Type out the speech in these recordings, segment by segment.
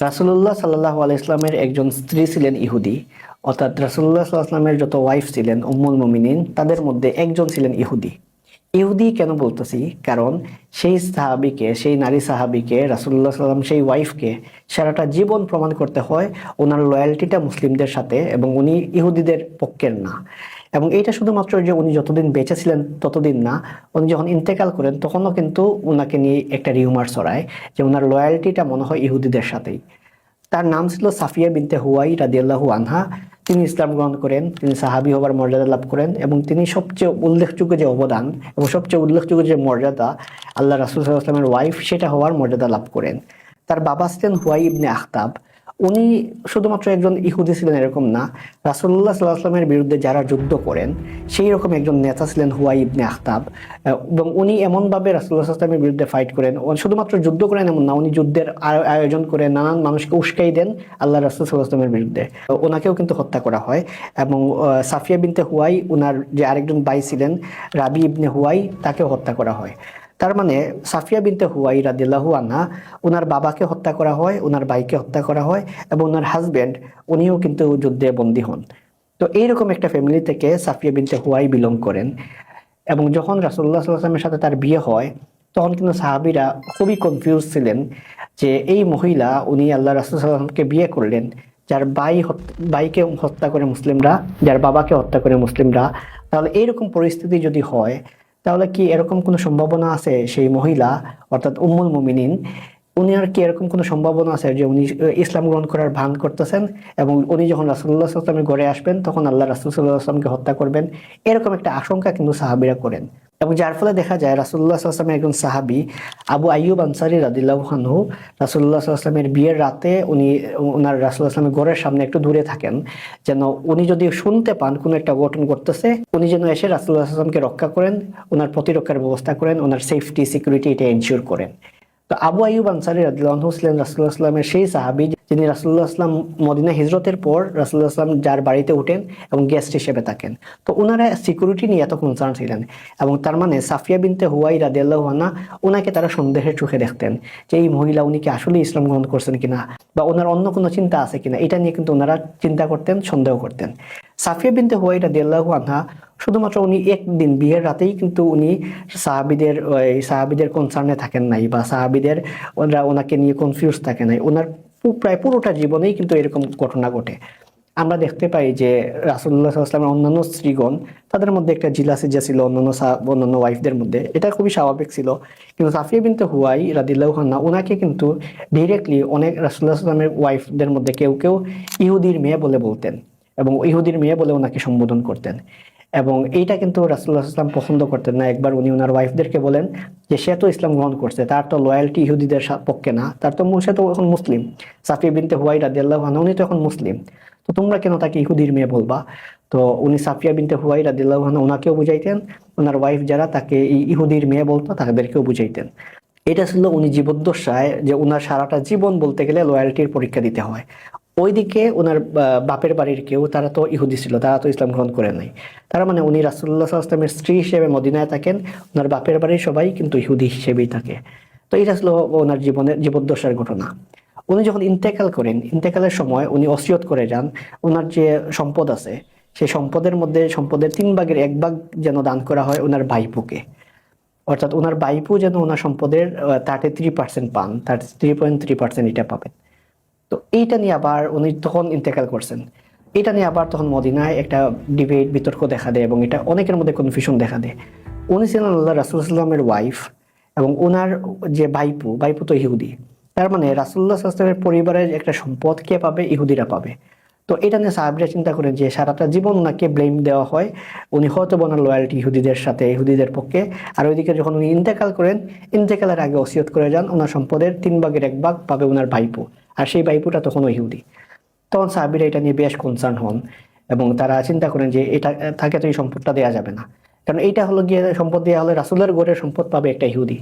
রাসূলুল্লাহ সাল্লাল্লাহু আলাইহি ইসলামের একজন স্ত্রী ছিলেন ইহুদি, অর্থাৎ রাসূলুল্লাহ সাল্লাল্লাহু আলাইহি ইসলামের যত ওয়াইফ ছিলেন উম্মুল মুমিনিন তাদের মধ্যে একজন ছিলেন ইহুদি। ইহুদি কেন বলতেছি, কারণ সেই সাহাবীকে, সেই নারী সাহাবীকে, রাসূলুল্লাহ সাল্লাম সেই ওয়াইফকে সারাটা জীবন প্রমাণ করতে হয় ওনার লয়্যালটিটা মুসলিমদের সাথে, এবং উনি ইহুদিদের পক্ষের না। এবং এইটা শুধুমাত্র যে উনি যতদিন বেঁচে ছিলেন ততদিন না, উনি যখন ইন্তেকাল করেন তখনও কিন্তু ওনাকে নিয়ে একটা রিউমার ছড়ায় যে ওনার লয়্যালটিটা মনে হয় ইহুদিদের সাথেই। তার নাম ছিল সাফিয়া বিনতে হুয়াই রাদিয়াল্লাহু আনহা। তিনি ইসলাম গ্রহণ করেন, তিনি সাহাবী হবার মর্যাদা লাভ করেন, এবং তিনি সবচেয়ে উল্লেখযোগ্য যে অবদান এবং সবচেয়ে উল্লেখযোগ্য যে মর্যাদা, আল্লাহ রাসূল সাল্লাল্লাহু আলাইহি ওয়াসাল্লামের ওয়াইফ, সেটা হওয়ার মর্যাদা লাভ করেন। তার বাবা ছিলেন হুয়াই ইবনে আখতাব। উনি শুধুমাত্র একজন ইহুদি ছিলেন এরকম না, রাসূলুল্লাহ সাল্লাল্লাহু আলাইহি ওয়াসাল্লামের বিরুদ্ধে যারা যুদ্ধ করেন সেই রকম একজন নেতা ছিলেন হুয়াই ইবনে আখতাব। এবং উনি এমনভাবে রাসূলুল্লাহ সাল্লাল্লাহু আলাইহি ওয়াসাল্লামের বিরুদ্ধে ফাইট করেন, শুধুমাত্র যুদ্ধ করেন এমন না, উনি যুদ্ধের আয়োজন করে নানান মানুষকে উস্কাই দেন আল্লাহ রাসূল সাল্লাল্লাহু আলাইহি ওয়াসাল্লামের বিরুদ্ধে। ওনাকেও কিন্তু হত্যা করা হয়। এবং সাফিয়া বিনতে হুয়াই, ওনার যে আরেকজন ভাই ছিলেন রাবি ইবনে হুয়াই, তাকেও হত্যা করা হয়। তার মানে সাফিয়া বিনতে হুয়াই রাদিয়াল্লাহু আনহা, ওনার বাবাকে হত্যা করা হয়, ওনার ভাইকে হত্যা করা হয়, এবং ওনার হাজবেন্ড উনিও কিন্তু যুদ্ধে বন্দী হন। তো এইরকম একটা ফ্যামিলি থেকে সাফিয়া বিনতে হুয়াই বিলং করেন। এবং যখন রাসূলুল্লাহ সাল্লাল্লাহু আলাইহি ওয়াসাল্লামের সাথে তার বিয়ে হয়, তখন কিন্তু সাহাবীরা খুবই কনফিউজ ছিলেন যে এই মহিলা, উনি আল্লাহ রাসূল সাল্লাল্লাহু আলাইহি ওয়াসাল্লামকে বিয়ে করলেন, যার ভাইকে হত্যা করে মুসলিমরা, যার বাবাকে হত্যা করে মুসলিমরা। তাহলে এইরকম পরিস্থিতি যদি হয়, তাহলে কি এরকম কোনো সম্ভাবনা আছে সেই মহিলা, অর্থাৎ উম্মুল মুমিনিন, উনি আর কি এরকম কোনো সম্ভাবনা আছে যে উনি ইসলাম গ্রহণ করার ভান করতেছেন, এবং উনি যখন রাসূলুল্লাহ সাল্লাল্লাহু আলাইহি ওয়াসাল্লামের ঘরে আসবেন তখন আল্লাহ রাসূল সাল্লাল্লাহু আলাইহি ওয়াসাল্লামকে হত্যা করবেন? এরকম একটা আশঙ্কা কিন্তু সাহাবীরা করেন। এবং যার ফলে দেখা যায় রাসূলুল্লাহ সাল্লাল্লাহু আলাইহি ওয়াসাল্লামের একজন সাহাবী আবু আইয়ুব আনসারী রাদিয়াল্লাহু আনহু, রাসূলুল্লাহ সাল্লাল্লাহু আলাইহি ওয়াসাল্লামের বিয়ের রাতে উনি ওনার রাসূলুল্লাহ সাল্লাল্লাহু আলাইহি ওয়াসাল্লামের ঘরের সামনে একটু দূরে থাকেন, যেন উনি যদি শুনতে পান কোনো একটা অঘটন ঘটতেছে, উনি যেন এসে রাসূলুল্লাহ সাল্লাল্লাহু আলাইহি ওয়াসাল্লামকে রক্ষা করেন, ওনার প্রতিরক্ষার ব্যবস্থা করেন, ওনার সেফটি সিকিউরিটি এটা এনশিওর করেন। তো আবু আইয়ুব আনসারী রাদিয়াল্লাহু আনহু ছিলেন রাসূলুল্লাহ সাল্লাল্লাহু আলাইহি ওয়াসাল্লামের সেই সাহাবী যিনি রাসূলুল্লাহ সাল্লাল্লাহু আলাইহি ওয়াসাল্লাম মদিনা হিজরতের পর রাসূলুল্লাহ সাল্লাল্লাহু আলাইহি ওয়াসাল্লাম যার বাড়িতে ওঠেন এবং গেস্ট হিসেবে থাকেন। তো ওনারা সিকিউরিটি নিয়ে এত কনসার্ন ছিলেন, এবং তার মানে সাফিয়া বিনতে হুয়াই রাদিয়াল্লাহু আনহা, ওনাকে তারা সন্দেহের চোখে দেখতেন যে এই মহিলা উনি কি আসলে ইসলাম গ্রহণ করছেন কিনা, বা ওনার অন্য কোনো চিন্তা আছে কিনা, এটা নিয়ে কিন্তু ওনারা চিন্তা করতেন, সন্দেহ করতেন। সাফিয়া বিনতে হুয়াই রাদিয়াল্লাহু আনহা শুধুমাত্র উনি একদিন বিয়ের রাতেই কিন্তু উনি সাহাবীদের কনসার্নে থাকেন নাই, বা সাহাবীদের ওরা ওনাকে নিয়ে কনফিউজ থাকে নাই। ওনার প্রায় পুরোটা জীবনেই কিন্তু এরকম ঘটনা ঘটে। আমরা দেখতে পাই যে রাসূলুল্লাহ সাল্লাল্লাহু আলাইহি ওয়াসাল্লামের অন্যান্য স্ত্রীগণ, তাদের মধ্যে একটা জিলাসিজা ছিল অন্যান্য ওয়াইফদের মধ্যে, এটা খুবই স্বাভাবিক ছিল। কিন্তু সাফিয়া বিনতে হুয়াই রাদিয়াল্লাহু আনহা, ওনাকে কিন্তু ডিরেক্টলি অনেক রাসূলুল্লাহ সাল্লাল্লাহু আলাইহি ওয়াসাল্লামের ওয়াইফদের মধ্যে কেউ কেউ ইহুদির মেয়ে বলে বলতেন, এবং ইহুদির মেয়ে বলে ওনাকে সম্বোধন করতেন। এবং এইটা কিন্তু রাসূলুল্লাহ সাল্লাল্লাহু আলাইহি ওয়াসাল্লাম পছন্দ করতেন না। একবার উনি ওনার ওয়াইফদেরকে বলেন যে সে তো ইসলাম গ্রহণ করছে, তার তো লয়্যালটি ইহুদিদের পক্ষে না, সে তো এখন মুসলিম। সাফিয়া বিনতে হুয়াই রাদিয়াল্লাহু আনহা, উনি তো এখন মুসলিম, তো তোমরা কেন তাকে ইহুদির মেয়ে বলবা? তো উনি সাফিয়া বিনতে হুয়াই রাদিয়াল্লাহু আনহা ওনাকেও বুঝাইতেন, ওনার ওয়াইফ যারা তাকে এই ইহুদির মেয়ে বলতো তাদেরকেও বুঝাইতেন। এটা ছিল উনি জীবদ্দশায় যে ওনার সারাটা জীবন বলতে গেলে লয়্যালটির পরীক্ষা দিতে হয়। ওইদিকে ওনার বাপের বাড়ির কেউ, তারা তো ইহুদি ছিল, তারা তো ইসলাম গ্রহণ করে নাই। তার মানে উনি রাসূলুল্লাহ সাল্লাল্লাহু আলাইহি ওয়াসাল্লামের স্ত্রী হিসেবে মদিনায় থাকেন, ওনার বাপের বাড়ির সবাই কিন্তু ইহুদি হিসেবেই থাকে। তো এটা ছিল ওনার জীবদ্দশার ঘটনা। উনি যখন ইন্তেকাল করেন, ইন্তেকালের সময় উনি ওসিয়ত করে যান ওনার যে সম্পদ আছে সেই সম্পদের মধ্যে সম্পদের 3 ভাগের 1 ভাগ যেন দান করা হয় ওনার ভাইপুকে। অর্থাৎ ওনার ভাইপু যেন ওনার সম্পদের 33% পান, 33.3% এটা পাবেন। তো এইটা নিয়ে আবার উনি তখন ইন্তেকাল করছেন। এটা নিয়ে আবার তখন মদিনায় একটা ডিবেট, বিতর্ক দেখা দেয়, এবং এটা অনেকের মধ্যে কনফিউশন দেখা দেয়। উনি ছিলেন আল্লাহ রাসূল সাল্লাল্লাহু আলাইহি ওয়াসাল্লামের ওয়াইফ, এবং ওনার যে ভাইপু তো ইহুদি। তার মানে রাসূলুল্লাহ সাল্লাল্লাহু আলাইহি ওয়াসাল্লামের পরিবারের একটা সম্পদ কে পাবে? ইহুদিরা পাবে। তো এটা নিয়ে সাহাবীরা চিন্তা করেন যে সারাটা জীবন ওনাকে ব্লেম দেওয়া হয়, উনি হয়তো ওনার লয়্যালটি ইহুদিদের সাথে, ইহুদিদের পক্ষে। আর ওইদিকে যখন উনি ইন্তেকাল করেন, ইন্তেকালের আগে ওসিয়ত করে যান ওনার সম্পদের 3 ভাগের 1 ভাগ পাবে ওনার ভাইপো, আর সেই ভাইপোটা তখনও ইহুদি। তখন সাহাবীরা এটা নিয়ে বেশ কনসার্ন হন, এবং তারা চিন্তা করেন যে এটা তাকে তো এই সম্পদটা দেওয়া যাবে না, কারণ এইটা হলো গিয়ে সম্পদ দেওয়া হলে রাসূলের ঘরের সম্পদ পাবে একটা ইহুদি।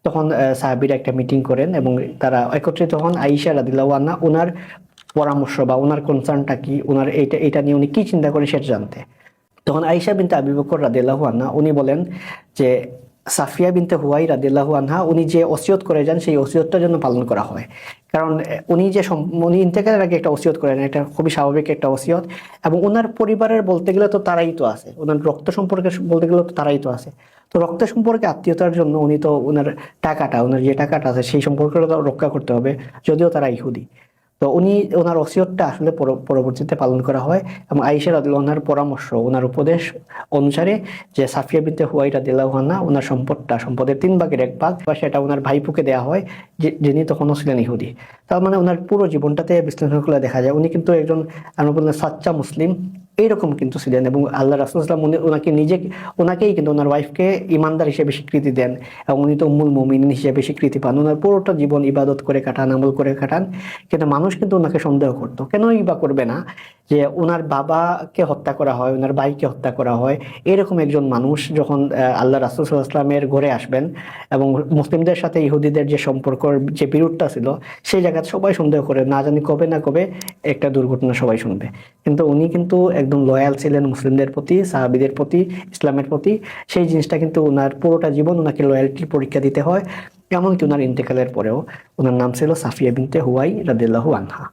তখন সাহাবীরা একটা মিটিং করেন, এবং তারা একত্রিত হন। আয়েশা রাদিয়াল্লাহু আনহা ওনার পরামর্শ বা ওনার কনসার্নটা কি, ওনার এটা নিয়ে উনি কি চিন্তা করেন সেটা জানতে। তখন আয়েশা বিনতে আবি বকর রাদিয়াল্লাহু আনহা উনি বলেন যে সাফিয়া বিনতে হুয়াই রাদিয়াল্লাহু আনহা উনি যে ওসিয়ত করে যান সেই ওসিয়তটা যেন পালন করা হয়। কারণ উনি ইন্তেকালের আগে একটা ওসিয়ত করেন, এটা খুবই স্বাভাবিক একটা ওসিয়ত। এবং ওনার পরিবারের বলতে গেলে তো তারাই তো আছে, ওনার রক্ত সম্পর্কে বলতে গেলে তো তারাই তো আছে। তো রক্ত সম্পর্কে আত্মীয়তার জন্য উনি তো ওনার যে টাকাটা আছে সেই সম্পর্কটা তো রক্ষা করতে হবে, যদিও তারা ইহুদি। তো ওনার ওসিয়তটা আসলে পরবর্তীতে পালন করা হয়। এবং আয়েশা রাদিয়াল্লাহু আনহার পরামর্শ, ওনার উপদেশ অনুসারে যে সাফিয়া বিনতে হুয়াই রাদিয়াল্লাহু আনহা ওনার সম্পদের 3 ভাগের 1 ভাগ বা সেটা ওনার ভাইপুকে দেওয়া হয়, যিনি তখনও ছিলেন ইহুদি। তার মানে ওনার পুরো জীবনটাতে বিশ্লেষণ করলে দেখা যায় উনি কিন্তু একজন, আমরা বললাম, সাচ্চা মুসলিম এইরকম কিন্তু ছিলেন। এবং আল্লাহ রাসূল সাল্লাল্লাহু আলাইহি ওয়াসাল্লাম ওনাকেই কিন্তু ওনার ওয়াইফকে ইমানদার হিসেবে স্বীকৃতি দেন। এবং উনি তো উম্মুল মুমিনিন হিসেবে স্বীকৃতি পান। ওনার পুরোটা জীবন ইবাদত করে কাটান, আমল করে কাটান। কিন্তু মানুষ কিন্তু ওনাকে সন্দেহ করতো, কেনই বা করবে না, যে ওনার বাবাকে হত্যা করা হয়, ওনার ভাইকে হত্যা করা হয়, এরকম একজন মানুষ যখন আল্লাহ রাসূল সাল্লাল্লাহু আলাইহি ওয়াসাল্লামের ঘরে আসবেন, এবং মুসলিমদের সাথে ইহুদিদের যে সম্পর্ক, যে বিরোধটা ছিল, সেই জায়গায় সবাই সন্দেহ করে, না জানি কবে না কবে একটা দুর্ঘটনা সবাই শুনবে। কিন্তু উনি কিন্তু একদম লয়াল ছিলেন মুসলিমদের প্রতি, সাহাবীদের প্রতি, ইসলামের প্রতি। সেই জিনিসটা কিন্তু ওনার পুরোটা জীবন ওনাকে লয়ালটির পরীক্ষা দিতে হয়। এমনকি ওনার ইন্তেকালের পরেও ওনার নাম ছিল সাফিয়া বিনতে হুয়াই রাদিয়াল্লাহু আনহা।